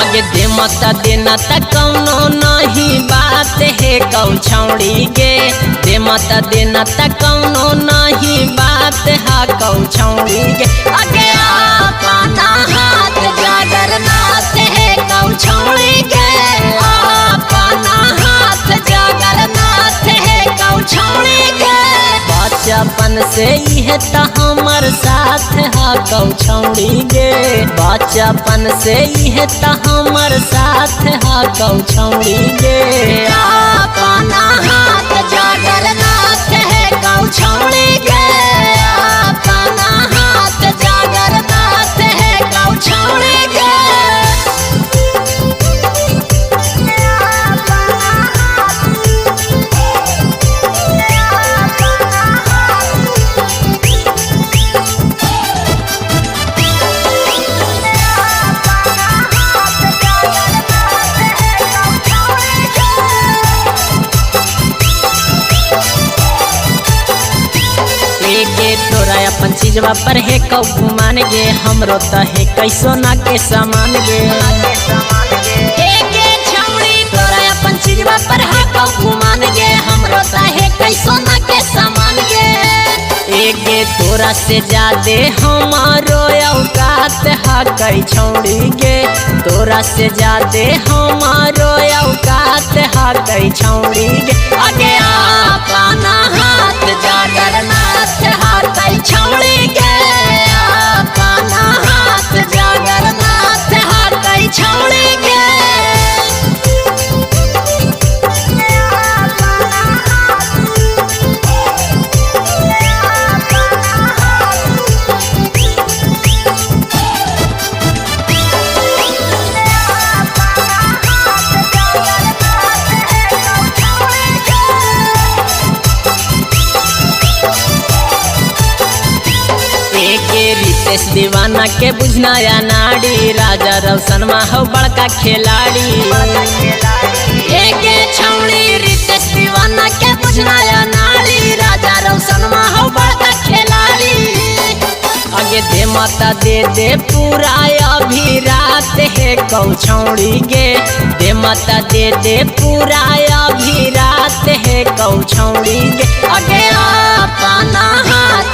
आगे दे मत देना त कौनो नहीं बात है कौ छौड़ी गे। दे मत देना त कौनो नहीं बात है कौ छौड़ी गे। आगे अपना हाथ जगन्नाथ है कौ छौड़ी गे। अपना हाथ जगन्नाथ है कौ छौड़ी गे। बचपन से यह त हमर साथ है कौ छौड़ी गे। बचपन से यह त हमर साथ है कौ छौड़ी गे। अपना हाथ जगन्नाथ है कौ छौड़ी गे। अपना हाथ जगन्नाथ है कौ छौड़ी गे। तोरा अपन चीजवा पर है कौ घुमान गे। हमरो त है कैसो ना के सामान गे। छौड़ी तोरा अपन चीजवा पर है कौ घुमान गे। हमरो त है कैसो ना के सामान गे। एगे तोरा से ज्यादा हमारो औकात है कई छौड़ी गे। तोरा से ज्यादा हमारो औकात है कई छौड़ी गे। आगे अपना हाथ जगन्नाथ है कई छौड़ी गे। अपना हाथ जगन्नाथ है कई छौड़ी गे। रितेश दीवाना के बुझनाया नाड़ी। राजा रौशनमा हो बड़का खिलाड़ी। छौड़ी रितेश दीवाना के बुझनाया नाड़ी। राजा रौशनमा हो बड़का खिलाड़ी। आगे दे माता दे पूरा अभी रात है कौ छौड़ी गे। दे माता दे पूरा अभी रात है कौ छौड़ी गे। आगे अपना हाथ